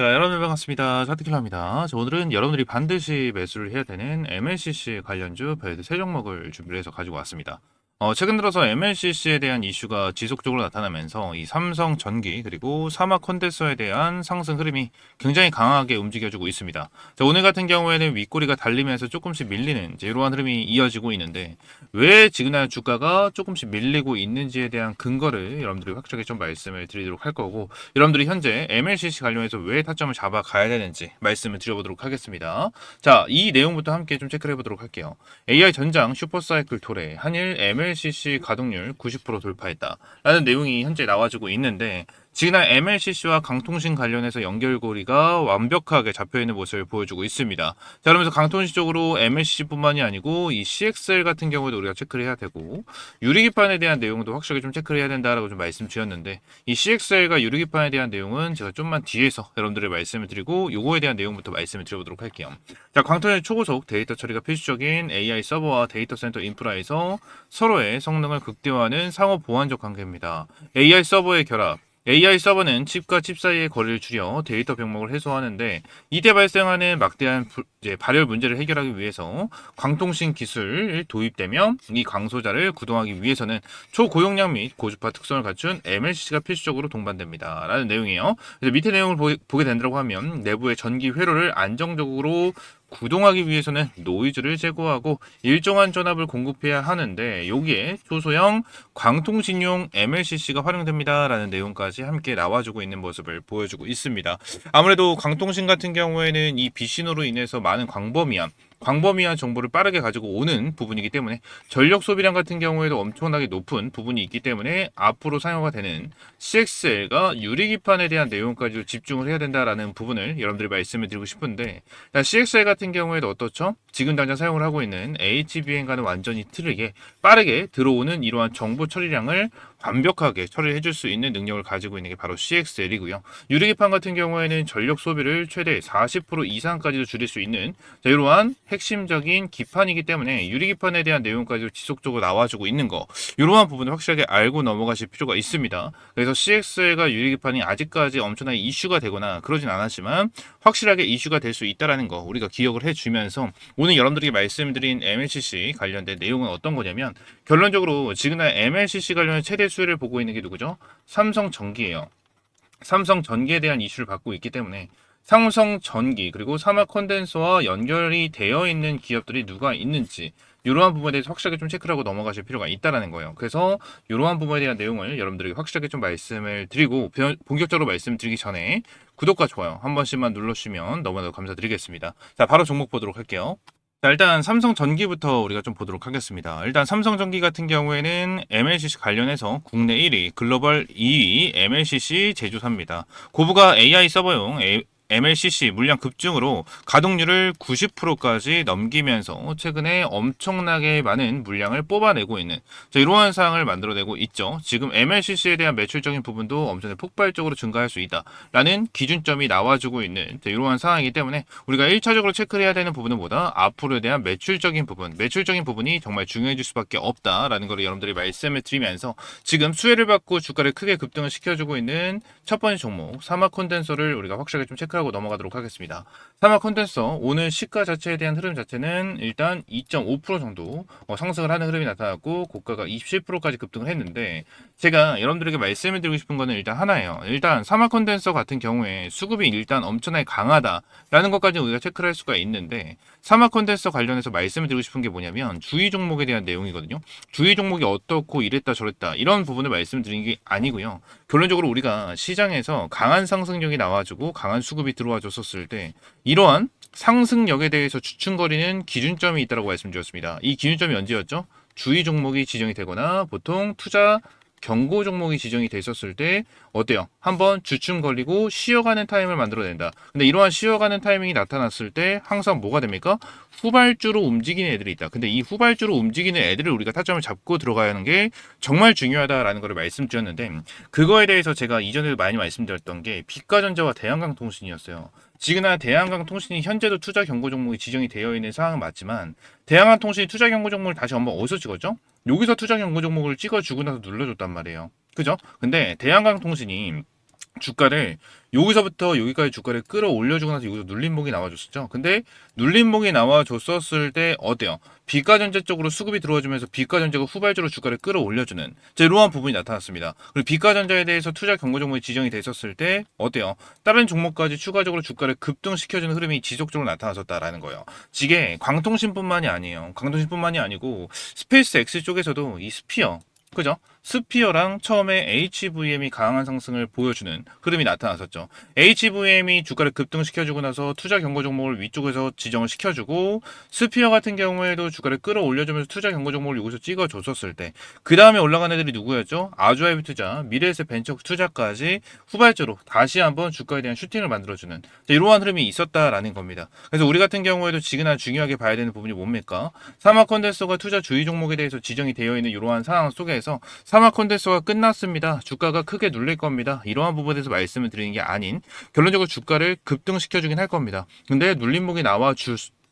자, 여러분 반갑습니다. 차트킬러입니다. 자, 오늘은 여러분들이 반드시 매수를 해야 되는 MLCC 관련주 별도 세 종목을 준비를 해서 가지고 왔습니다. 최근 들어서 MLCC에 대한 이슈가 지속적으로 나타나면서 이 삼성전기 그리고 사마콘덴서에 대한 상승 흐름이 굉장히 강하게 움직여주고 있습니다. 자, 오늘 같은 경우에는 윗꼬리가 달리면서 조금씩 밀리는 이러한 흐름이 이어지고 있는데 왜 지금 주가가 조금씩 밀리고 있는지에 대한 근거를 여러분들이 확실하게 좀 말씀을 드리도록 할 거고, 여러분들이 현재 MLCC 관련해서 왜 타점을 잡아 가야 되는지 말씀을 드려보도록 하겠습니다. 자, 이 내용부터 함께 좀 체크를 해보도록 할게요. AI 전장 슈퍼사이클 토레 한일 MLCC 가동률 90% 돌파했다 라는 내용이 현재 나와주고 있는데, 지난 MLCC와 강통신 관련해서 연결고리가 완벽하게 잡혀있는 모습을 보여주고 있습니다. 자, 그러면서 강통신 쪽으로 MLCC뿐만이 아니고 이 CXL 같은 경우도 우리가 체크를 해야 되고, 유리기판에 대한 내용도 확실하게 좀 체크를 해야 된다라고 좀 말씀드렸는데, 이 CXL과 유리기판에 대한 내용은 제가 좀만 뒤에서 여러분들의 말씀을 드리고 요거에 대한 내용부터 말씀을 드려보도록 할게요. 자, 강통신 초고속 데이터 처리가 필수적인 AI 서버와 데이터 센터 인프라에서 서로의 성능을 극대화하는 상호 보완적 관계입니다. AI 서버의 결합, AI 서버는 칩과 칩 사이의 거리를 줄여 데이터 병목을 해소하는데, 이때 발생하는 막대한 발열 문제를 해결하기 위해서 광통신 기술이 도입되며 이 광소자를 구동하기 위해서는 초고용량 및 고주파 특성을 갖춘 MLCC가 필수적으로 동반됩니다 라는 내용이에요. 그래서 밑에 내용을 보게 된다고 하면 내부의 전기 회로를 안정적으로 구동하기 위해서는 노이즈를 제거하고 일정한 전압을 공급해야 하는데, 여기에 초소형 광통신용 MLCC가 활용됩니다 라는 내용까지 함께 나와주고 있는 모습을 보여주고 있습니다. 아무래도 광통신 같은 경우에는 이 비신호로 인해서 많은 광범위한 정보를 빠르게 가지고 오는 부분이기 때문에 전력 소비량 같은 경우에도 엄청나게 높은 부분이 있기 때문에 앞으로 사용가 되는 CXL과 유리기판에 대한 내용까지 집중을 해야 된다라는 부분을 여러분들이 말씀을 드리고 싶은데, CXL 같은 경우에도 어떻죠? 지금 당장 사용을 하고 있는 HBM과는 완전히 틀리게 빠르게 들어오는 이러한 정보 처리량을 완벽하게 처리해 줄 수 있는 능력을 가지고 있는 게 바로 CXL이고요. 유리기판 같은 경우에는 전력 소비를 최대 40% 이상까지도 줄일 수 있는 이러한 핵심적인 기판이기 때문에 유리기판에 대한 내용까지 지속적으로 나와주고 있는 거, 이러한 부분을 확실하게 알고 넘어가실 필요가 있습니다. 그래서 CXL과 유리기판이 아직까지 엄청나게 이슈가 되거나 그러진 않았지만 확실하게 이슈가 될 수 있다는 거 우리가 기억을 해주면서, 오늘 여러분들에게 말씀드린 MLCC 관련된 내용은 어떤 거냐면, 결론적으로 지금 MLCC 관련된 최대 수혜를 보고 있는 게 누구죠? 삼성전기예요. 삼성전기에 대한 이슈를 받고 있기 때문에 삼성전기 그리고 사마콘덴서와 연결이 되어 있는 기업들이 누가 있는지, 이러한 부분에 대해서 확실하게 좀 체크를 하고 넘어가실 필요가 있다는 거예요. 그래서 이러한 부분에 대한 내용을 여러분들에게 확실하게 좀 말씀을 드리고, 본격적으로 말씀드리기 전에 구독과 좋아요 한 번씩만 눌러주시면 너무나도 감사드리겠습니다. 자, 바로 종목 보도록 할게요. 자, 일단 삼성전기부터 우리가 좀 보도록 하겠습니다. 일단 삼성전기 같은 경우에는 MLCC 관련해서 국내 1위, 글로벌 2위 MLCC 제조사입니다. 고부가 AI 서버용 MLCC 물량 급증으로 가동률을 90%까지 넘기면서 최근에 엄청나게 많은 물량을 뽑아내고 있는 이러한 상황을 만들어내고 있죠. 지금 MLCC에 대한 매출적인 부분도 엄청나게 폭발적으로 증가할 수 있다라는 기준점이 나와주고 있는 이러한 상황이기 때문에 우리가 1차적으로 체크를 해야 되는 부분은 뭐다? 앞으로에 대한 매출적인 부분이 정말 중요해질 수밖에 없다라는 걸 여러분들이 말씀을 드리면서, 지금 수혜를 받고 주가를 크게 급등을 시켜주고 있는 첫 번째 종목 사마콘덴서를 우리가 확실하게 좀 체크하고 넘어가도록 하겠습니다. 사마콘덴서 오늘 시가 자체에 대한 흐름 자체는 일단 2.5% 정도 상승을 하는 흐름이 나타났고, 고가가 27%까지 급등을 했는데, 제가 여러분들에게 말씀을 드리고 싶은 거는 일단 하나예요. 일단 사마콘덴서 같은 경우에 수급이 일단 엄청나게 강하다라는 것까지 우리가 체크를 할 수가 있는데, 사마콘덴서 관련해서 말씀을 드리고 싶은 게 뭐냐면 주의 종목에 대한 내용이거든요. 주의 종목이 어떻고 이랬다 저랬다 이런 부분을 말씀드리는 게 아니고요. 결론적으로 우리가 시장에서 강한 상승력이 나와주고 강한 수급이 들어와 줬었을 때 이러한 상승력에 대해서 주춤거리는 기준점이 있다고 말씀드렸습니다. 이 기준점이 언제였죠? 주의 종목이 지정이 되거나 보통 투자 경고 종목이 지정이 됐었을 때 어때요? 한번 주춤 걸리고 쉬어가는 타임을 만들어낸다. 근데 이러한 쉬어가는 타이밍이 나타났을 때 항상 뭐가 됩니까? 후발주로 움직이는 애들이 있다. 근데 이 후발주로 움직이는 애들을 우리가 타점을 잡고 들어가야 하는 게 정말 중요하다라는 걸 말씀드렸는데, 그거에 대해서 제가 이전에 많이 말씀드렸던 게 빛과전자와 대한강통신이었어요. 지금은 대한강통신이 현재도 투자 경고 종목이 지정이 되어 있는 상황은 맞지만, 대한강통신이 투자 경고 종목을 다시 한번 어디서 찍었죠? 여기서 투자 경고 종목을 찍어주고 나서 눌러줬단 말이에요. 그죠? 근데 대한강통신이 주가를 여기서부터 여기까지 주가를 끌어올려주고 나서 여기서 눌림목이 나와줬었죠. 근데 눌림목이 나와줬었을 때 어때요? 비가전제 쪽으로 수급이 들어와주면서 비가전제가 후발주로 주가를 끌어올려주는 이러한 부분이 나타났습니다. 그리고 비가전자에 대해서 투자 경고 종목이 지정이 됐었을 때 어때요? 다른 종목까지 추가적으로 주가를 급등시켜주는 흐름이 지속적으로 나타났었다라는 거예요. 이게 광통신뿐만이 아니에요. 광통신뿐만이 아니고 스페이스 X 쪽에서도 이 스피어, 그죠? 스피어랑 처음에 HVM이 강한 상승을 보여주는 흐름이 나타났었죠. HVM이 주가를 급등시켜주고 나서 투자 경고 종목을 위쪽에서 지정을 시켜주고, 스피어 같은 경우에도 주가를 끌어올려주면서 투자 경고 종목을 여기서 찍어줬었을 때, 그 다음에 올라간 애들이 누구였죠? 아주아이브 투자, 미래에셋 벤처 투자까지 후발주로 다시 한번 주가에 대한 슈팅을 만들어주는 이러한 흐름이 있었다라는 겁니다. 그래서 우리 같은 경우에도 지금 중요하게 봐야 되는 부분이 뭡니까? 사마컨덴서가 투자 주의 종목에 대해서 지정이 되어 있는 이러한 상황 속에서 사마컨덴서가 끝났습니다. 주가가 크게 눌릴 겁니다. 이러한 부분에 대해서 말씀을 드리는 게 아닌, 결론적으로 주가를 급등시켜주긴 할 겁니다. 근데 눌림목이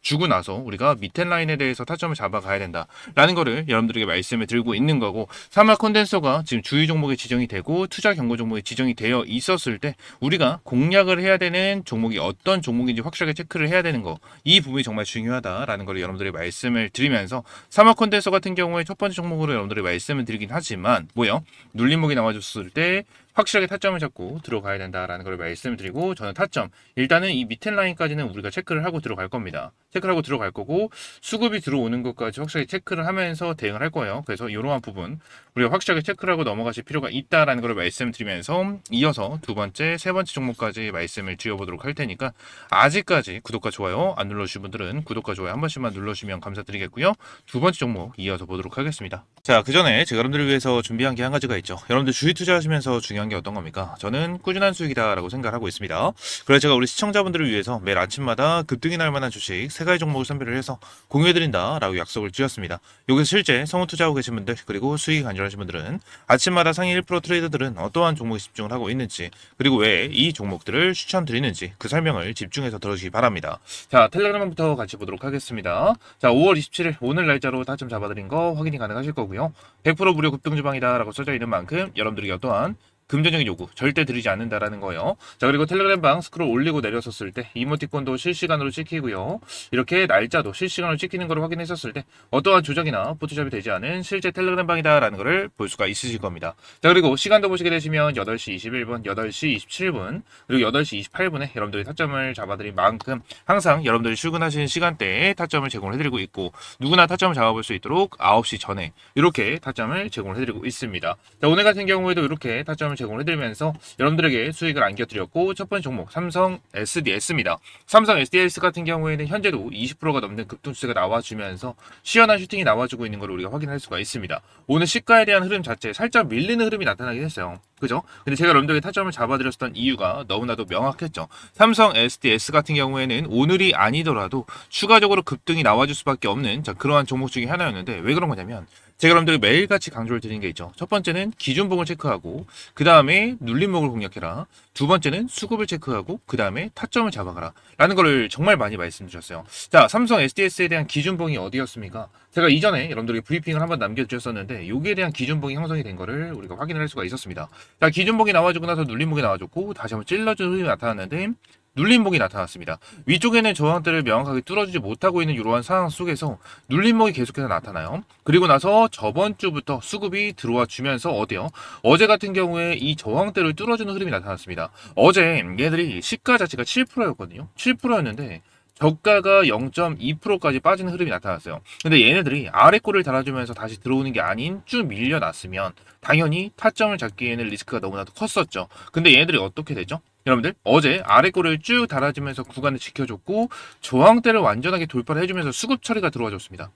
주고 나서 우리가 밑에 라인에 대해서 타점을 잡아가야 된다라는 거를 여러분들에게 말씀을 드리고 있는 거고, 사마 컨덴서가 지금 주의 종목에 지정이 되고 투자 경고 종목에 지정이 되어 있었을 때 우리가 공략을 해야 되는 종목이 어떤 종목인지 확실하게 체크를 해야 되는 거, 이 부분이 정말 중요하다라는 거를 여러분들에게 말씀을 드리면서, 사마 컨덴서 같은 경우에 첫 번째 종목으로 여러분들에게 말씀을 드리긴 하지만 뭐요? 눌림목이 나와줬을 때 확실하게 타점을 잡고 들어가야 된다라는 걸 말씀드리고, 저는 타점 일단은 이 밑에 라인까지는 우리가 체크를 하고 들어갈 겁니다. 체크를 하고 들어갈 거고, 수급이 들어오는 것까지 확실하게 체크를 하면서 대응을 할 거예요. 그래서 이러한 부분 우리가 확실하게 체크를 하고 넘어가실 필요가 있다라는 걸 말씀드리면서, 이어서 두 번째, 세 번째 종목까지 말씀을 드려보도록 할 테니까, 아직까지 구독과 좋아요 안 눌러주신 분들은 구독과 좋아요 한 번씩만 눌러주시면 감사드리겠고요. 두 번째 종목 이어서 보도록 하겠습니다. 자, 그 전에 제가 여러분들을 위해서 준비한 게 한 가지가 있죠. 여러분들 주식 투자하시면서 중요한 게 어떤 겁니까? 저는 꾸준한 수익이다라고 생각을 하고 있습니다. 그래서 제가 우리 시청자분들을 위해서 매일 아침마다 급등이 날 만한 주식 세 가지 종목을 선별을 해서 공유해드린다라고 약속을 드렸습니다. 여기서 실제 성우 투자하고 계신 분들, 그리고 수익이 간절하신 분들은 아침마다 상위 1% 트레이더들은 어떠한 종목에 집중을 하고 있는지, 그리고 왜 이 종목들을 추천드리는지 그 설명을 집중해서 들어주시기 바랍니다. 자, 텔레그램부터 같이 보도록 하겠습니다. 자, 5월 27일 오늘 날짜로 타점 잡아드린 거 확인이 가능하실 거고요. 100% 무료 급등 주방이다라고 써져 있는 만큼 여러분들에게 어떠한 금전적인 요구 절대 드리지 않는다라는 거예요. 자, 그리고 텔레그램 방 스크롤 올리고 내렸었을 때 이모티콘도 실시간으로 찍히고요. 이렇게 날짜도 실시간으로 찍히는 걸 확인했었을 때 어떠한 조작이나 포토샵이 되지 않은 실제 텔레그램 방이다라는 것을 볼 수가 있으실 겁니다. 자, 그리고 시간도 보시게 되시면 8시 21분, 8시 27분, 그리고 8시 28분에 여러분들이 타점을 잡아드린 만큼 항상 여러분들이 출근하시는 시간대에 타점을 제공을 해드리고 있고, 누구나 타점을 잡아볼 수 있도록 9시 전에 이렇게 타점을 제공을 해드리고 있습니다. 자, 오늘 같은 경우에도 이렇게 타점을 제공을 해드리면서 여러분들에게 수익을 안겨드렸고, 첫 번째 종목 삼성 SDS입니다. 삼성 SDS 같은 경우에는 현재도 20%가 넘는 급등추세가 나와주면서 시원한 슈팅이 나와주고 있는 걸 우리가 확인할 수가 있습니다. 오늘 시가에 대한 흐름 자체 살짝 밀리는 흐름이 나타나긴 했어요. 그죠? 근데 제가 여러분들에게 타점을 잡아드렸던 이유가 너무나도 명확했죠. 삼성 SDS 같은 경우에는 오늘이 아니더라도 추가적으로 급등이 나와줄 수밖에 없는 그러한 종목 중에 하나였는데, 왜 그런 거냐면 제가 여러분들이 매일같이 강조를 드리는 게 있죠. 첫 번째는 기준봉을 체크하고 그 다음에 눌림목을 공략해라. 두 번째는 수급을 체크하고 그 다음에 타점을 잡아가라 라는 거를 정말 많이 말씀드렸어요. 자, 삼성 SDS에 대한 기준봉이 어디였습니까? 제가 이전에 여러분들에게 브리핑을 한번 남겨드렸었는데 여기에 대한 기준봉이 형성이 된 거를 우리가 확인할 수가 있었습니다. 자, 기준봉이 나와주고 나서 눌림목이 나와줬고 다시 한번 찔러주는 흐름이 나타났는데 눌림목이 나타났습니다. 위쪽에는 저항대를 명확하게 뚫어주지 못하고 있는 이러한 상황 속에서 눌림목이 계속해서 나타나요. 그리고 나서 저번 주부터 수급이 들어와 주면서 어때요? 어제 같은 경우에 이 저항대를 뚫어주는 흐름이 나타났습니다. 어제 얘들이 시가 자체가 7%였거든요. 7%였는데 저가가 0.2%까지 빠지는 흐름이 나타났어요. 근데 얘네들이 아래 꼬리를 달아주면서 다시 들어오는 게 아닌 쭉 밀려났으면 당연히 타점을 잡기에는 리스크가 너무나도 컸었죠. 근데 얘네들이 어떻게 되죠? 여러분들 어제 아래 꼬리를 쭉 달아주면서 구간을 지켜줬고 저항대를 완전하게 돌파를 해주면서 수급 처리가 들어와줬습니다.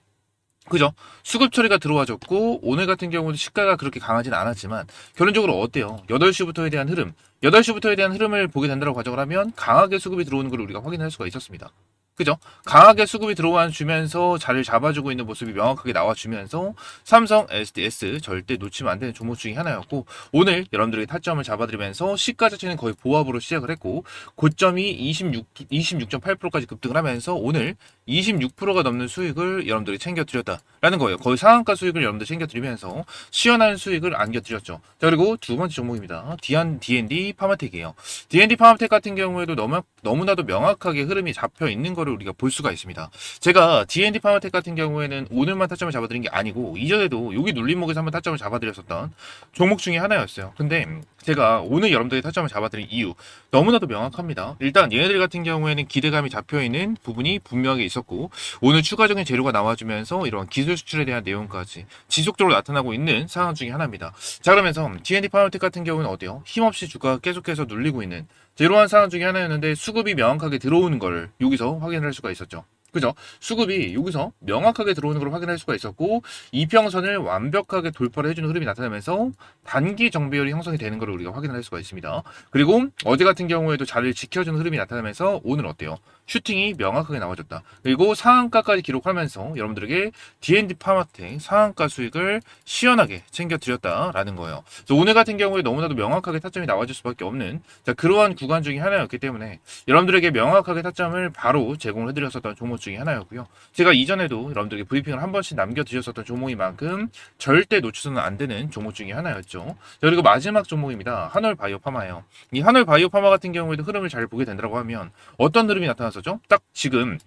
그죠? 수급 처리가 들어와줬고 오늘 같은 경우는 시가가 그렇게 강하진 않았지만 결론적으로 어때요? 8시부터에 대한 흐름, 8시부터에 대한 흐름을 보게 된다고 가정을 하면 강하게 수급이 들어오는 걸 우리가 확인할 수가 있었습니다. 그죠? 강하게 수급이 들어와 주면서 자리를 잡아주고 있는 모습이 명확하게 나와주면서 삼성 SDS 절대 놓치면 안 되는 종목 중에 하나였고, 오늘 여러분들에게 타점을 잡아드리면서 시가 자체는 거의 보합으로 시작을 했고 고점이 26.8%까지 급등을 하면서 오늘 26%가 넘는 수익을 여러분들이 챙겨드렸다라는 거예요. 거의 상한가 수익을 여러분들 챙겨드리면서 시원한 수익을 안겨드렸죠. 자, 그리고 두 번째 종목입니다. D&D 파마텍이에요. D&D 파마텍 같은 경우에도 너무나도 명확하게 흐름이 잡혀 있는 거를 우리가 볼 수가 있습니다. 제가 D&D 파마텍 같은 경우에는 오늘만 타점을 잡아드린 게 아니고 이전에도 여기 눌림목에서 한번 타점을 잡아드렸었던 종목 중에 하나였어요. 근데 제가 오늘 여러분들이 타점을 잡아드린 이유 너무나도 명확합니다. 일단 얘네들 같은 경우에는 기대감이 잡혀있는 부분이 분명하게 있었고 오늘 추가적인 재료가 나와주면서 이런 기술 수출에 대한 내용까지 지속적으로 나타나고 있는 상황 중에 하나입니다. 자, 그러면서 D&D 파마텍 같은 경우는 어때요? 힘없이 주가가 계속해서 눌리고 있는 이러한 상황 중에 하나였는데 수급이 명확하게 들어오는 걸 여기서 확인할 수가 있었죠. 그죠? 수급이 여기서 명확하게 들어오는 걸 확인할 수가 있었고 이평선을 완벽하게 돌파를 해주는 흐름이 나타나면서 단기 정배열이 형성이 되는 걸 우리가 확인할 수가 있습니다. 그리고 어제 같은 경우에도 자리를 지켜주는 흐름이 나타나면서 오늘 어때요? 슈팅이 명확하게 나와줬다. 그리고 상한가까지 기록하면서 여러분들에게 D&D 파마텍 상한가 수익을 시원하게 챙겨드렸다라는 거예요. 그래서 오늘 같은 경우에 너무나도 명확하게 타점이 나와줄 수밖에 없는 그러한 구간 중에 하나였기 때문에 여러분들에게 명확하게 타점을 바로 제공을 해드렸었던 종목 중에 하나였고요. 제가 이전에도 여러분들에게 브리핑을 한 번씩 남겨드렸었던 종목인 만큼 절대 놓쳐서는 안 되는 종목 중에 하나였죠. 그리고 마지막 종목입니다. 한올바이오 파마예요. 이 한올바이오 파마 같은 경우에도 흐름을 잘 보게 된다고 하면 어떤 흐름이 나타났었죠? 딱 지금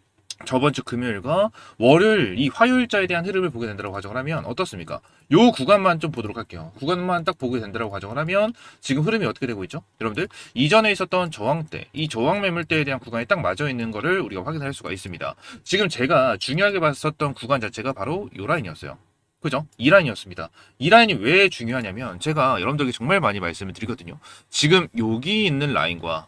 저번 주 금요일과 월요일 이 화요일자에 대한 흐름을 보게 된다고 가정을 하면 어떻습니까? 요 구간만 좀 보도록 할게요. 구간만 딱 보게 된다고 가정을 하면 지금 흐름이 어떻게 되고 있죠? 여러분들 이전에 있었던 저항대, 이 저항 매물대에 대한 구간이 딱 맞아 있는 거를 우리가 확인할 수가 있습니다. 지금 제가 중요하게 봤었던 구간 자체가 바로 요 라인이었어요. 그죠? 이 라인이었습니다. 이 라인이 왜 중요하냐면 제가 여러분들에게 정말 많이 말씀을 드리거든요. 지금 여기 있는 라인과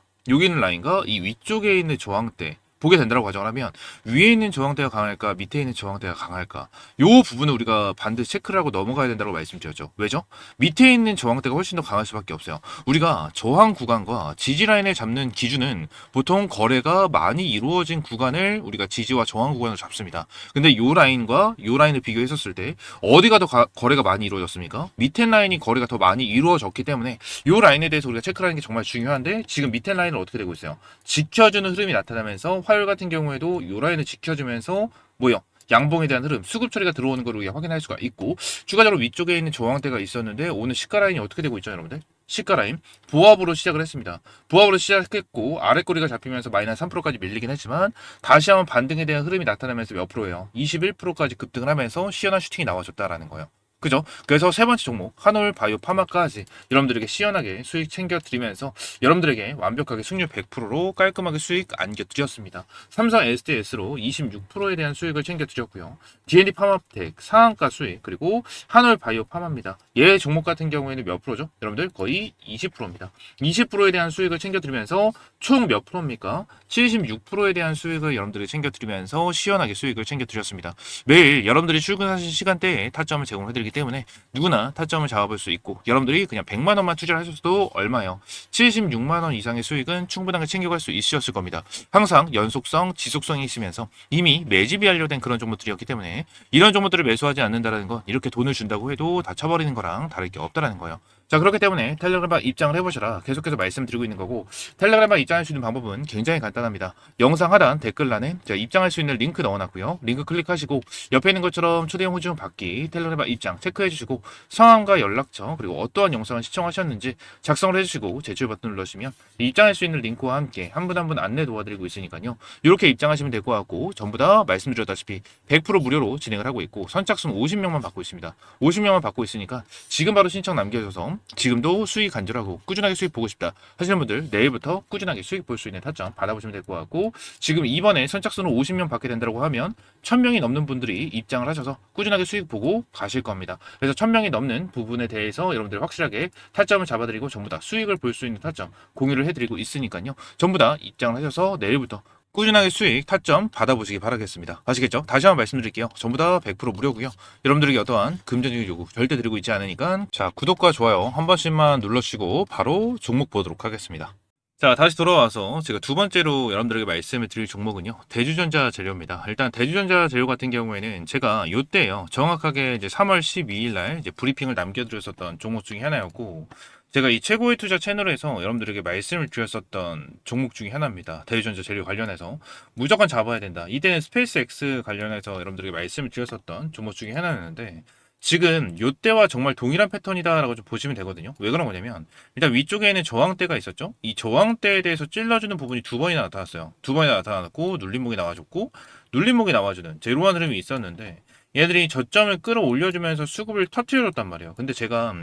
이 위쪽에 있는 저항대 보게 된다고 가정을 하면 위에 있는 저항대가 강할까 밑에 있는 저항대가 강할까 요 부분을 우리가 반드시 체크를 하고 넘어가야 된다고 말씀드렸죠. 왜죠? 밑에 있는 저항대가 훨씬 더 강할 수밖에 없어요. 우리가 저항 구간과 지지 라인을 잡는 기준은 보통 거래가 많이 이루어진 구간을 우리가 지지와 저항 구간으로 잡습니다. 근데 요 라인과 요 라인을 비교했었을 때 어디가 더 거래가 많이 이루어졌습니까? 밑에 라인이 거래가 더 많이 이루어졌기 때문에 요 라인에 대해서 우리가 체크를 하는 게 정말 중요한데 지금 밑에 라인은 어떻게 되고 있어요? 지켜주는 흐름이 나타나면서 화요일 같은 경우에도 요 라인을 지켜주면서 뭐요? 양봉에 대한 흐름, 수급 처리가 들어오는 걸 우리가 확인할 수가 있고 추가적으로 위쪽에 있는 저항대가 있었는데 오늘 시가 라인이 어떻게 되고 있죠, 여러분들? 시가 라인 보합으로 시작을 했습니다. 보합으로 시작했고 아래 꼬리가 잡히면서 마이너스 3%까지 밀리긴 했지만 다시 한번 반등에 대한 흐름이 나타나면서 몇 프로예요? 21%까지 급등을 하면서 시원한 슈팅이 나와줬다라는 거예요. 그죠? 그래서 세 번째 종목 한올 바이오 파마까지 여러분들에게 시원하게 수익 챙겨드리면서 여러분들에게 완벽하게 승률 100%로 깔끔하게 수익 안겨드렸습니다. 삼성 SDS로 26%에 대한 수익을 챙겨드렸고요. D&D 파마텍 상한가 수익 그리고 한올 바이오 파마입니다. 얘 종목 같은 경우에는 몇 프로죠? 여러분들 거의 20%입니다. 20%에 대한 수익을 챙겨드리면서 총 몇 프로입니까? 76%에 대한 수익을 여러분들이 챙겨드리면서 시원하게 수익을 챙겨드렸습니다. 매일 여러분들이 출근하신 시간대에 타점을 제공해드리기 때문에 누구나 타점을 잡아볼 수 있고 여러분들이 그냥 100만 원만 투자를 하셔도 얼마예요? 76만 원 이상의 수익은 충분하게 챙겨갈 수 있으셨을 겁니다. 항상 연속성, 지속성이 있으면서 이미 매집이 완료된 그런 종목들이었기 때문에 이런 종목들을 매수하지 않는다는 건 이렇게 돈을 준다고 해도 다 쳐버리는 거랑 다를 게 없다라는 거예요. 자, 그렇기 때문에 텔레그램 입장을 해보셔라 계속해서 말씀드리고 있는 거고 텔레그램 입장할 수 있는 방법은 굉장히 간단합니다. 영상 하단 댓글란에 제가 입장할 수 있는 링크 넣어놨고요. 링크 클릭하시고 옆에 있는 것처럼 초대형 호지용 받기 텔레그램 입장 체크해주시고 성함과 연락처 그리고 어떠한 영상을 시청하셨는지 작성을 해주시고 제출 버튼 눌러주시면 입장할 수 있는 링크와 함께 한 분 한 분 안내 도와드리고 있으니까요. 이렇게 입장하시면 될 것 같고 전부 다 말씀드렸다시피 100% 무료로 진행을 하고 있고 선착순 50명만 받고 있습니다. 50명만 받고 있으니까 지금 바로 신청 남겨줘서 지금도 수익 간절하고 꾸준하게 수익 보고 싶다 하시는 분들 내일부터 꾸준하게 수익 볼 수 있는 타점 받아보시면 될 것 같고 지금 이번에 선착순을 50명 받게 된다고 하면 1000명이 넘는 분들이 입장을 하셔서 꾸준하게 수익 보고 가실 겁니다. 그래서 1000명이 넘는 부분에 대해서 여러분들 확실하게 타점을 잡아드리고 전부 다 수익을 볼 수 있는 타점 공유를 해드리고 있으니까요. 전부 다 입장을 하셔서 내일부터 꾸준하게 수익 타점 받아보시기 바라겠습니다. 아시겠죠? 다시 한번 말씀드릴게요. 전부 다 100% 무료고요. 여러분들에게 어떠한 금전적인 요구 절대 드리고 있지 않으니까 자 구독과 좋아요 한 번씩만 눌러주시고 바로 종목 보도록 하겠습니다. 자, 다시 돌아와서 제가 두 번째로 여러분들에게 말씀을 드릴 종목은요. 대주전자 재료입니다. 일단 대주전자 재료 같은 경우에는 제가 요때요. 정확하게 이제 3월 12일 날 이제 브리핑을 남겨드렸었던 종목 중에 하나였고 제가 이 최고의 투자 채널에서 여러분들에게 말씀을 드렸었던 종목 중에 하나입니다. 대리전자 재료 관련해서 무조건 잡아야 된다. 이때는 스페이스X 관련해서 여러분들에게 말씀을 드렸었던 종목 중에 하나였는데 지금 요때와 정말 동일한 패턴이다라고 좀 보시면 되거든요. 왜 그런 거냐면 일단 위쪽에는 저항대가 있었죠. 이 저항대에 대해서 찔러주는 부분이 두 번이나 나타났어요. 두 번이나 나타났고 눌림목이 나와줬고 눌림목이 나와주는 제로한 흐름이 있었는데 얘들이 저점을 끌어올려주면서 수급을 터트려줬단 말이에요. 근데 제가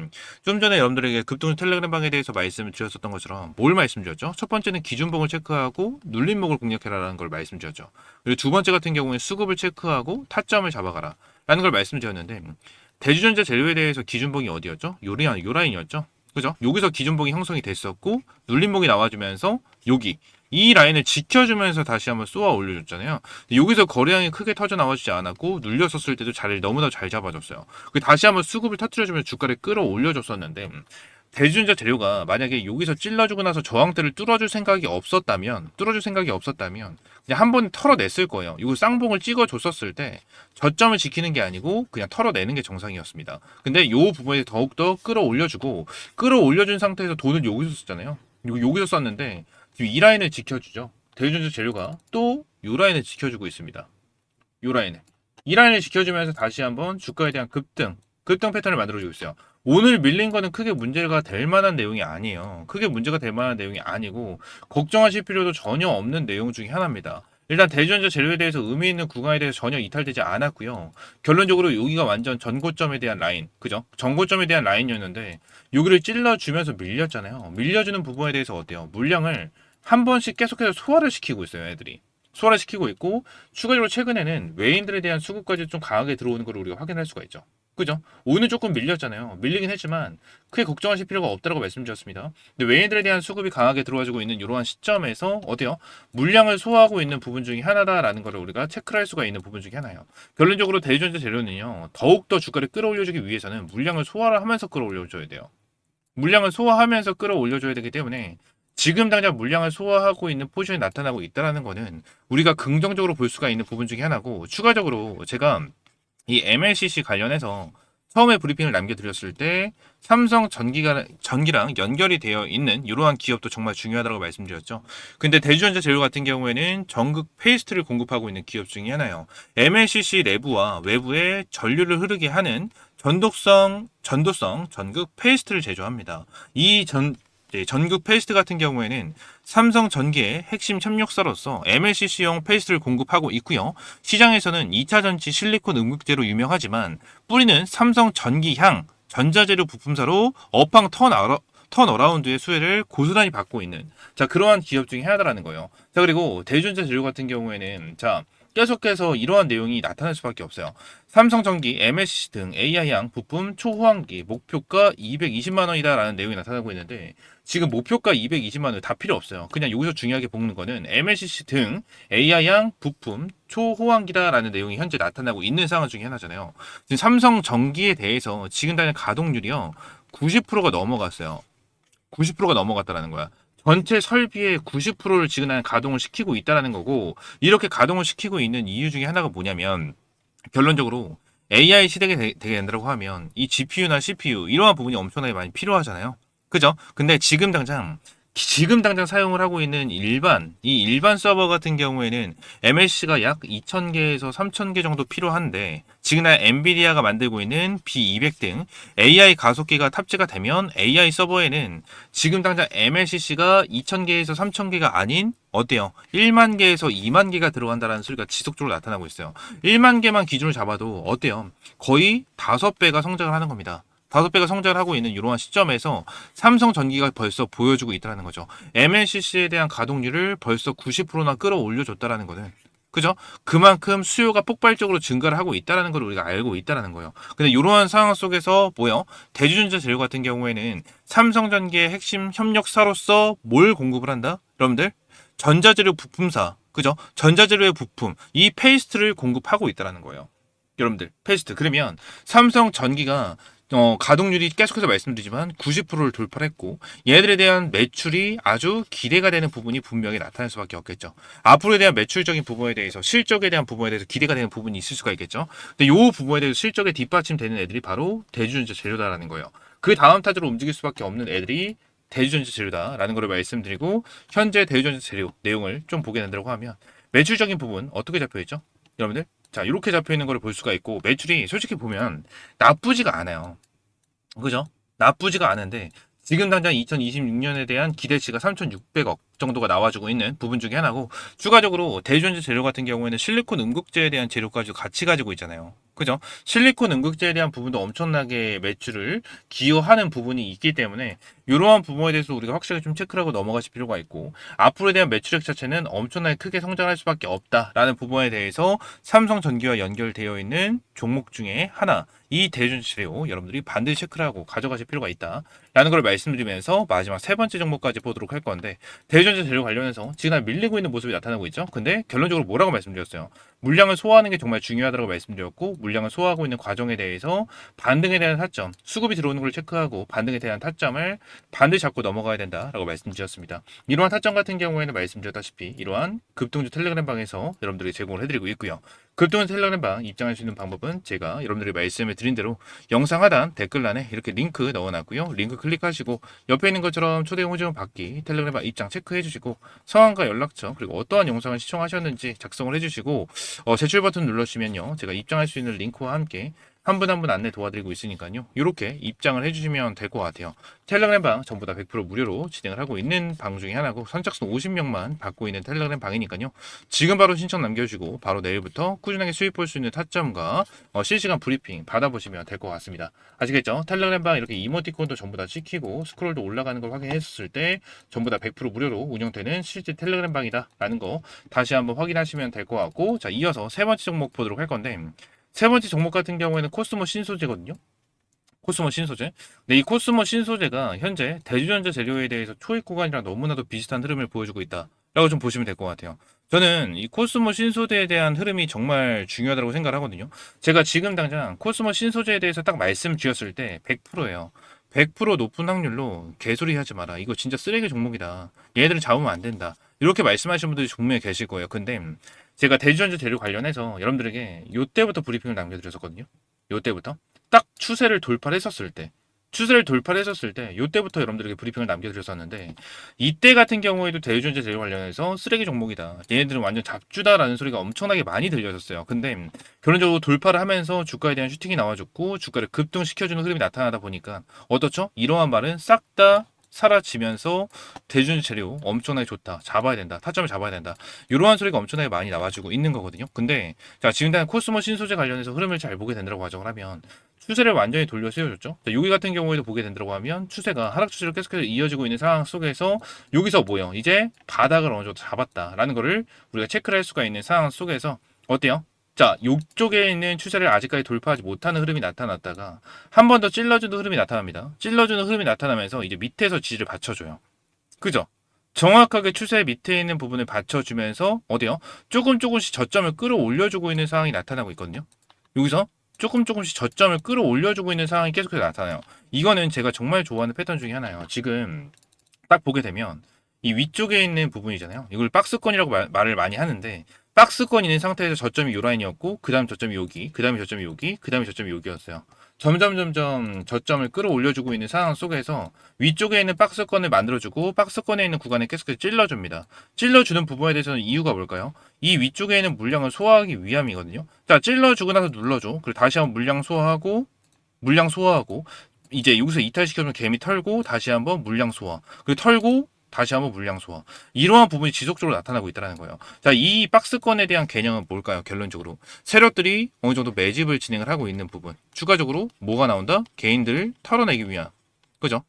좀 전에 여러분들에게 급등 텔레그램방에 대해서 말씀을 드렸었던 것처럼 뭘 말씀드렸죠? 첫 번째는 기준봉을 체크하고 눌림목을 공략해라라는 걸 말씀드렸죠. 그리고 두 번째 같은 경우에 수급을 체크하고 타점을 잡아가라 라는 걸 말씀드렸는데 대주전자 재료에 대해서 기준봉이 어디였죠? 요 라인이었죠? 그죠? 여기서 기준봉이 형성이 됐었고 눌림목이 나와주면서 여기 이 라인을 지켜주면서 다시 한번 쏘아 올려줬잖아요. 여기서 거래량이 크게 터져 나와주지 않았고 눌렸었을 때도 자리를 너무나 잘 잡아줬어요. 다시 한번 수급을 터뜨려주면서 주가를 끌어올려줬었는데 대주전자 재료가 만약에 여기서 찔러주고 나서 저항대를 뚫어줄 생각이 없었다면 그냥 한 번 털어냈을 거예요. 이거 쌍봉을 찍어줬었을 때 저점을 지키는 게 아니고 그냥 털어내는 게 정상이었습니다. 근데 이 부분에 더욱더 끌어올려준 상태에서 돈을 여기서 썼잖아요. 여기서 썼는데 지금 이 라인을 지켜주죠. 대주전자 재료가 또 이 라인을 지켜주고 있습니다. 이 라인을 지켜주면서 다시 한번 주가에 대한 급등 패턴을 만들어주고 있어요. 오늘 밀린 거는 크게 문제가 될 만한 내용이 아니에요. 크게 문제가 될 만한 내용이 아니고 걱정하실 필요도 전혀 없는 내용 중에 하나입니다. 일단 대주전자 재료에 대해서 의미 있는 구간에 대해서 전혀 이탈되지 않았고요. 결론적으로 여기가 완전 전고점에 대한 라인, 그죠? 전고점에 대한 라인이었는데 여기를 찔러주면서 밀렸잖아요. 밀려주는 부분에 대해서 어때요? 물량을 한 번씩 계속해서 소화를 시키고 있어요, 애들이. 소화를 시키고 있고 추가적으로 최근에는 외인들에 대한 수급까지 좀 강하게 들어오는 걸 우리가 확인할 수가 있죠. 그죠? 오늘 조금 밀렸잖아요. 밀리긴 했지만 크게 걱정하실 필요가 없다고 말씀드렸습니다. 근데 외인들에 대한 수급이 강하게 들어와주고 있는 이러한 시점에서 어때요? 물량을 소화하고 있는 부분 중에 하나다라는 것을 우리가 체크를 할 수가 있는 부분 중에 하나예요. 결론적으로 대주전자 재료는요. 더욱더 주가를 끌어올려주기 위해서는 물량을 소화를 하면서 끌어올려줘야 돼요. 물량을 소화하면서 끌어올려줘야 되기 때문에 지금 당장 물량을 소화하고 있는 포지션이 나타나고 있다는 거는 우리가 긍정적으로 볼 수가 있는 부분 중에 하나고 추가적으로 제가 이 MLCC 관련해서 처음에 브리핑을 남겨드렸을 때 삼성 전기랑 연결이 되어 있는 이러한 기업도 정말 중요하다고 말씀드렸죠. 근데 대주전자 재료 같은 경우에는 전극 페이스트를 공급하고 있는 기업 중에 하나예요. MLCC 내부와 외부에 전류를 흐르게 하는 전도성 전극 페이스트를 제조합니다. 전극 페이스트 같은 경우에는 삼성 전기의 핵심 협력사로서 MLCC용 페이스트를 공급하고 있고요. 시장에서는 2차 전지 실리콘 음극재로 유명하지만 뿌리는 삼성 전기향 전자재료 부품사로 업황 턴어라운드의 수혜를 고스란히 받고 있는 그러한 기업 중에 하나라는 거예요. 그리고 대주전자 재료 같은 경우에는 계속해서 이러한 내용이 나타날 수밖에 없어요. 삼성전기, MSC 등 AI향 부품 초호환기 목표가 220만 원이다라는 내용이 나타나고 있는데 지금 목표가 220만 원 다 필요 없어요. 그냥 여기서 중요하게 보는 거는 MSC 등 AI향 부품 초호환기다라는 내용이 현재 나타나고 있는 상황 중에 하나잖아요. 지금 삼성전기에 대해서 지금 당장 가동률이요 90%가 넘어갔어요. 90%가 넘어갔다라는 거야. 전체 설비의 90%를 지금 가동을 시키고 있다는 거고 이렇게 가동을 시키고 있는 이유 중에 하나가 뭐냐면 결론적으로 AI 시대가 되게 된다고 하면 이 GPU나 CPU 이러한 부분이 엄청나게 많이 필요하잖아요. 그죠? 근데 지금 당장 사용을 하고 있는 일반 서버 같은 경우에는 MLC가 약 2,000개에서 3,000개 정도 필요한데 지금 엔비디아가 만들고 있는 B200 등 AI 가속기가 탑재가 되면 AI 서버에는 지금 당장 MLCC가 2,000개에서 3,000개가 아닌 어때요? 1만 개에서 2만 개가 들어간다는 소리가 지속적으로 나타나고 있어요. 1만 개만 기준을 잡아도 어때요? 거의 5배가 성장을 하는 겁니다. 5배가 성장을 하고 있는 이러한 시점에서 삼성전기가 벌써 보여주고 있다는 거죠. MLCC에 대한 가동률을 벌써 90%나 끌어올려줬다는 거는 그죠? 그만큼 수요가 폭발적으로 증가를 하고 있다는 걸 우리가 알고 있다는 거예요. 근데 이러한 상황 속에서 대주전자 재료 같은 경우에는 삼성전기의 핵심 협력사로서 뭘 공급을 한다? 여러분들 전자재료 부품사 그죠? 전자재료의 부품 이 페이스트를 공급하고 있다는 거예요. 여러분들 페이스트 그러면 삼성전기가 가동률이 계속해서 말씀드리지만 90%를 돌파했고 얘들에 대한 매출이 아주 기대가 되는 부분이 분명히 나타날 수밖에 없겠죠. 앞으로에 대한 매출적인 부분에 대해서 실적에 대한 부분에 대해서 기대가 되는 부분이 있을 수가 있겠죠. 근데 이 부분에 대해서 실적에 뒷받침되는 애들이 바로 대주전자 재료다라는 거예요. 그 다음 타자로 움직일 수밖에 없는 애들이 대주전자 재료다라는 걸 말씀드리고 현재 대주전자 재료 내용을 좀 보게 된다고 하면 매출적인 부분 어떻게 잡혀 있죠? 여러분들 자 이렇게 잡혀 있는 걸 볼 수가 있고 매출이 솔직히 보면 나쁘지가 않아요. 그죠? 나쁘지가 않은데 지금 당장 2026년에 대한 기대치가 3,600억 정도가 나와주고 있는 부분 중에 하나고 추가적으로 대주전자 재료 같은 경우에는 실리콘 음극재에 대한 재료까지 같이 가지고 있잖아요. 그죠? 실리콘 음극재에 대한 부분도 엄청나게 매출을 기여하는 부분이 있기 때문에 이러한 부분에 대해서 우리가 확실하게 좀 체크를 하고 넘어가실 필요가 있고 앞으로에 대한 매출액 자체는 엄청나게 크게 성장할 수밖에 없다라는 부분에 대해서 삼성전기와 연결되어 있는 종목 중에 하나 이 대주전자 재료 여러분들이 반드시 체크를 하고 가져가실 필요가 있다라는 걸 말씀드리면서 마지막 세 번째 종목까지 보도록 할 건데 대주전자 재료 관련해서 지금 밀리고 있는 모습이 나타나고 있죠. 근데 결론적으로 뭐라고 말씀드렸어요? 물량을 소화하는 게 정말 중요하다고 말씀드렸고 물량을 소화하고 있는 과정에 대해서 반등에 대한 타점, 수급이 들어오는 걸 체크하고 반등에 대한 타점을 반드시 잡고 넘어가야 된다라고 말씀드렸습니다. 이러한 타점 같은 경우에는 말씀드렸다시피 이러한 급등주 텔레그램 방에서 여러분들에게 제공을 해드리고 있고요. 급등주 텔레그램 방 입장할 수 있는 방법은 제가 여러분들에게 말씀을 드린 대로 영상 하단 댓글란에 이렇게 링크 넣어놨고요. 링크 클릭하시고 옆에 있는 것처럼 초대 호지문 받기 텔레그램 방 입장 체크해 주시고 성함과 연락처 그리고 어떠한 영상을 시청하셨는지 작성을 해주시고 제출 버튼 눌러주시면요 제가 입장할 수 있는 링크와 함께 한 분 한 분 안내 도와드리고 있으니까요 이렇게 입장을 해주시면 될 것 같아요. 텔레그램 방 전부 다 100% 무료로 진행을 하고 있는 방 중에 하나고 선착순 50명만 받고 있는 텔레그램 방이니까요 지금 바로 신청 남겨주시고 바로 내일부터 꾸준하게 수익 볼 수 있는 타점과 실시간 브리핑 받아보시면 될 것 같습니다. 아시겠죠? 텔레그램 방 이렇게 이모티콘도 전부 다 찍히고 스크롤도 올라가는 걸 확인했을 때 전부 다 100% 무료로 운영되는 실제 텔레그램 방이다 라는 거 다시 한번 확인하시면 될 것 같고 자 이어서 세 번째 종목 보도록 할 건데 세 번째 종목 같은 경우에는 코스모 신소재거든요. 코스모 신소재. 근데 이 코스모 신소재가 현재 대주전자 재료에 대해서 초입 구간이랑 너무나도 비슷한 흐름을 보여주고 있다라고 좀 보시면 될 것 같아요. 저는 이 코스모 신소재에 대한 흐름이 정말 중요하다고 생각을 하거든요. 제가 지금 당장 코스모 신소재에 대해서 딱 말씀드렸을 때 100%예요. 100% 높은 확률로 개소리 하지 마라. 이거 진짜 쓰레기 종목이다. 얘네들은 잡으면 안 된다. 이렇게 말씀하시는 분들이 분명히 계실 거예요. 근데 제가 대주전자 재료 관련해서 여러분들에게 요때부터 브리핑을 남겨드렸었거든요. 요때부터 딱 추세를 돌파했었을 때 요때부터 여러분들에게 브리핑을 남겨드렸었는데 이때 같은 경우에도 대주전자 재료 관련해서 쓰레기 종목이다. 얘네들은 완전 잡주다라는 소리가 엄청나게 많이 들렸었어요. 근데 결론적으로 돌파를 하면서 주가에 대한 슈팅이 나와줬고 주가를 급등시켜주는 흐름이 나타나다 보니까 어떻죠? 이러한 말은 싹 다 사라지면서 대주전자 재료 엄청나게 좋다. 잡아야 된다. 타점을 잡아야 된다. 이러한 소리가 엄청나게 많이 나와주고 있는 거거든요. 근데 자 지금 단 코스모 신소재 관련해서 흐름을 잘 보게 된다고 가정을 하면 추세를 완전히 돌려 세워줬죠. 자, 여기 같은 경우에도 보게 된다고 하면 추세가 하락 추세로 계속해서 이어지고 있는 상황 속에서 여기서 뭐요? 이제 바닥을 어느 정도 잡았다라는 거를 우리가 체크를 할 수가 있는 상황 속에서 어때요? 자, 이쪽에 있는 추세를 아직까지 돌파하지 못하는 흐름이 나타났다가 한 번 더 찔러주는 흐름이 나타납니다. 찔러주는 흐름이 나타나면서 이제 밑에서 지지를 받쳐줘요. 그죠? 정확하게 추세 밑에 있는 부분을 받쳐주면서 어디요? 조금씩 저점을 끌어올려주고 있는 상황이 나타나고 있거든요. 여기서 조금씩 저점을 끌어올려주고 있는 상황이 계속해서 나타나요. 이거는 제가 정말 좋아하는 패턴 중에 하나예요. 지금 딱 보게 되면 이 위쪽에 있는 부분이잖아요. 이걸 박스권이라고 말을 많이 하는데 박스권 있는 상태에서 저점이 요 라인이었고 그 다음 저점이 여기, 그 다음에 저점이 여기, 그 다음에 저점이 여기였어요. 점점 저점을 끌어올려주고 있는 상황 속에서 위쪽에 있는 박스권을 만들어주고 박스권에 있는 구간에 계속해서 찔러줍니다. 찔러주는 부분에 대해서는 이유가 뭘까요? 이 위쪽에 있는 물량을 소화하기 위함이거든요. 자, 찔러주고 나서 눌러줘. 그리고 다시 한번 물량 소화하고 이제 여기서 이탈시켜주면 개미 털고 다시 한번 물량 소화. 그리고 털고 다시 한번 물량 소화. 이러한 부분이 지속적으로 나타나고 있다는 거예요. 자, 이 박스권에 대한 개념은 뭘까요? 결론적으로 세력들이 어느 정도 매집을 진행을 하고 있는 부분. 추가적으로 뭐가 나온다? 개인들을 털어내기 위한. 그죠?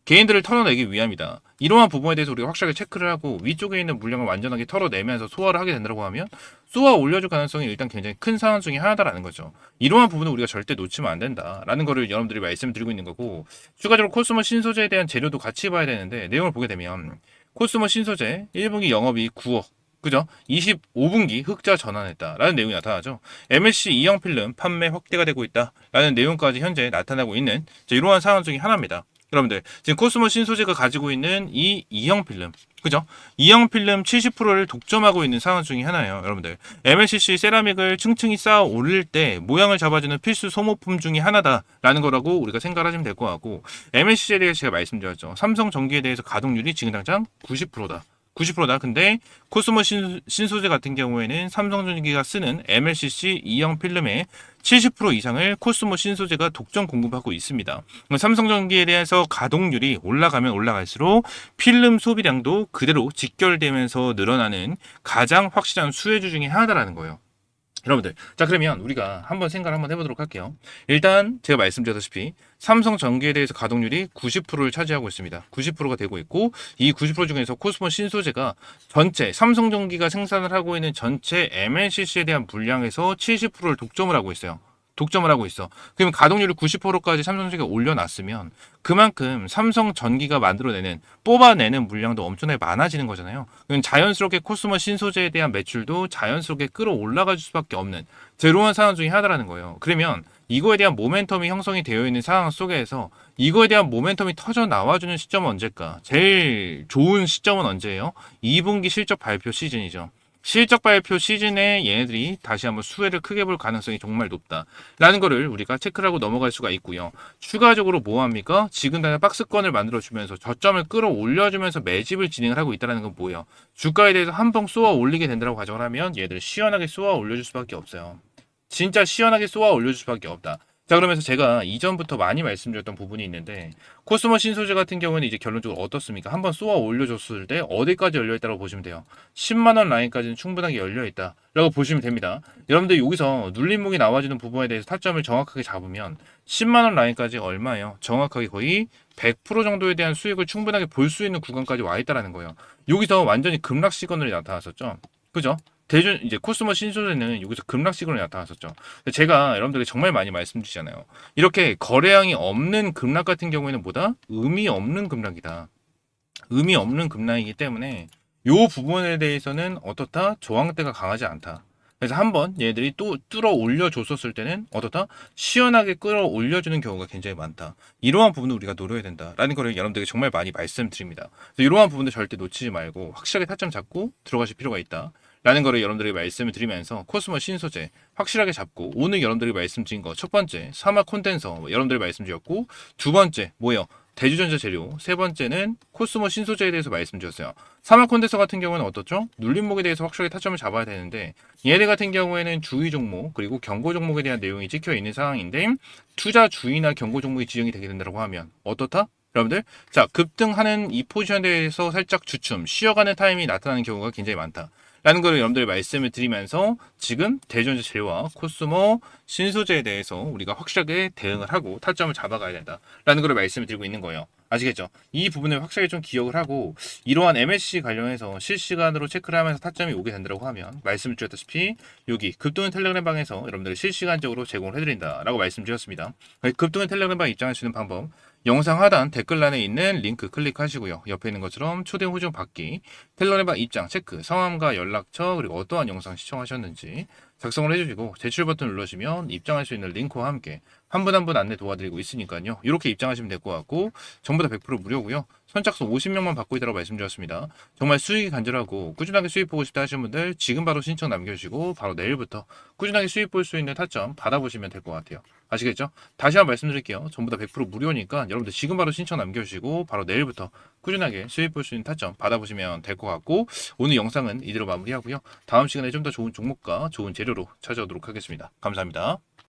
개인들을 털어내기 위함이다. 이러한 부분에 대해서 우리가 확실하게 체크를 하고 위쪽에 있는 물량을 완전하게 털어내면서 소화를 하게 된다고 하면 쏘아 올려줄 가능성이 일단 굉장히 큰 상황 중에 하나다라는 거죠. 이러한 부분은 우리가 절대 놓치면 안 된다라는 거를 여러분들이 말씀드리고 있는 거고 추가적으로 코스모 신소재에 대한 재료도 같이 봐야 되는데 내용을 보게 되면 코스모 신소재 1분기 영업이익 9억 그죠? 25분기 흑자 전환했다라는 내용이 나타나죠. MLC 2형 필름 판매 확대가 되고 있다라는 내용까지 현재 나타나고 있는 이러한 상황 중에 하나입니다. 여러분들 지금 코스모 신소재가 가지고 있는 이 E형 필름, 그죠? E형 필름 70%를 독점하고 있는 상황 중에 하나예요. 여러분들 MLCC 세라믹을 층층이 쌓아 올릴 때 모양을 잡아주는 필수 소모품 중에 하나다라는 거라고 우리가 생각을 하시면 될 것 같고, MLCC에 대해서 제가 말씀드렸죠. 삼성 전기에 대해서 가동률이 지금 당장 90%다. 90%다. 근데 코스모 신소재 같은 경우에는 삼성전기가 쓰는 MLCC E형 필름의 70% 이상을 코스모 신소재가 독점 공급하고 있습니다. 삼성전기에 대해서 가동률이 올라가면 올라갈수록 필름 소비량도 그대로 직결되면서 늘어나는 가장 확실한 수혜주 중에 하나다라는 거예요. 여러분들, 자 그러면 우리가 한번 생각을 한번 해보도록 할게요. 일단 제가 말씀드렸다시피 삼성 전기에 대해서 가동률이 90%를 차지하고 있습니다. 90%가 되고 있고, 이 90% 중에서 코스모 신소재가 전체 삼성 전기가 생산을 하고 있는 전체 MLCC에 대한 물량에서 70%를 독점을 하고 있어요. 독점을 하고 있어. 그러면 가동률을 90%까지 삼성전기가 올려놨으면 그만큼 삼성전기가 만들어내는, 뽑아내는 물량도 엄청나게 많아지는 거잖아요. 그럼 자연스럽게 코스모 신소재에 대한 매출도 자연스럽게 끌어올라갈 수밖에 없는 제로한 상황 중에 하나라는 거예요. 그러면 이거에 대한 모멘텀이 형성이 되어 있는 상황 속에서 이거에 대한 모멘텀이 터져 나와주는 시점은 언제일까? 제일 좋은 시점은 언제예요? 2분기 실적 발표 시즌이죠. 실적 발표 시즌에 얘네들이 다시 한번 수혜를 크게 볼 가능성이 정말 높다라는 거를 우리가 체크를 하고 넘어갈 수가 있고요. 추가적으로 뭐 합니까? 지금 당장 박스권을 만들어주면서 저점을 끌어올려주면서 매집을 진행을 하고 있다는 건 뭐예요? 주가에 대해서 한 번 쏘아 올리게 된다고 가정을 하면 얘들 시원하게 쏘아 올려줄 수밖에 없어요. 진짜 시원하게 쏘아 올려줄 수밖에 없다. 자, 그러면서 제가 이전부터 많이 말씀드렸던 부분이 있는데, 코스모 신소재 같은 경우에는 이제 결론적으로 어떻습니까? 한번 쏘아 올려줬을 때 어디까지 열려있다고 보시면 돼요. 10만원 라인까지는 충분하게 열려있다 라고 보시면 됩니다. 여러분들 여기서 눌림목이 나와주는 부분에 대해서 타점을 정확하게 잡으면 10만원 라인까지 얼마예요? 정확하게 거의 100% 정도에 대한 수익을 충분하게 볼 수 있는 구간까지 와 있다는 거예요. 여기서 완전히 급락 시그널이 나타났었죠. 그죠? 대준 이제 코스모 신소재는 여기서 급락 시그널이 나타났었죠. 제가 여러분들에게 정말 많이 말씀드리잖아요. 이렇게 거래량이 없는 급락 같은 경우에는 뭐다? 의미 없는 급락이다. 의미 없는 급락이기 때문에 요 부분에 대해서는 어떻다? 저항대가 강하지 않다. 그래서 한번 얘들이 또 뚫어 올려줬었을 때는 어떻다? 시원하게 끌어올려주는 경우가 굉장히 많다. 이러한 부분을 우리가 노려야 된다라는 거를 여러분들에게 정말 많이 말씀드립니다. 그래서 이러한 부분들 절대 놓치지 말고 확실하게 타점 잡고 들어가실 필요가 있다. 라는 거를 여러분들에게 말씀을 드리면서 코스모 신소재 확실하게 잡고, 오늘 여러분들에게 말씀드린 거 첫 번째 사막 콘덴서 여러분들에게 말씀드렸고, 두 번째 뭐예요? 대주전자 재료, 세 번째는 코스모 신소재에 대해서 말씀드렸어요. 사막 콘덴서 같은 경우는 어떻죠? 눌림목에 대해서 확실하게 타점을 잡아야 되는데, 얘네 같은 경우에는 주의 종목 그리고 경고 종목에 대한 내용이 찍혀 있는 상황인데, 투자 주의나 경고 종목이 지정이 되게 된다고 하면 어떻다? 여러분들, 자 급등하는 이 포지션에 대해서 살짝 주춤 쉬어가는 타임이 나타나는 경우가 굉장히 많다 라는 걸 여러분들 말씀을 드리면서, 지금 대전자 재료와 코스모 신소재에 대해서 우리가 확실하게 대응을 하고 타점을 잡아가야 된다라는 걸 말씀을 드리고 있는 거예요. 아시겠죠? 이 부분을 확실하게 좀 기억을 하고, 이러한 MLCC 관련해서 실시간으로 체크를 하면서 타점이 오게 된다고 하면 말씀을 드렸다시피 여기 급등은 텔레그램 방에서 여러분들 실시간적으로 제공을 해드린다라고 말씀드렸습니다. 급등은 텔레그램 방 입장할 수 있는 방법, 영상 하단 댓글란에 있는 링크 클릭하시고요. 옆에 있는 것처럼 초대 호정 받기, 텔레그램 입장 체크, 성함과 연락처, 그리고 어떠한 영상 시청하셨는지 작성을 해주시고 제출 버튼 눌러주시면 입장할 수 있는 링크와 함께 한 분 한 분 안내 도와드리고 있으니까요. 이렇게 입장하시면 될 것 같고, 전부 다 100% 무료고요. 선착순 50명만 받고 있다고 말씀드렸습니다. 정말 수익이 간절하고 꾸준하게 수익 보고 싶다 하시는 분들 지금 바로 신청 남겨주시고 바로 내일부터 꾸준하게 수익 볼 수 있는 타점 받아보시면 될 것 같아요. 아시겠죠? 다시 한번 말씀드릴게요. 전부 다 100% 무료니까 여러분들 지금 바로 신청 남겨주시고 바로 내일부터 꾸준하게 수익 볼 수 있는 타점 받아보시면 될 것 같고, 오늘 영상은 이대로 마무리하고요. 다음 시간에 좀 더 좋은 종목과 좋은 재료로 찾아오도록 하겠습니다. 감사합니다.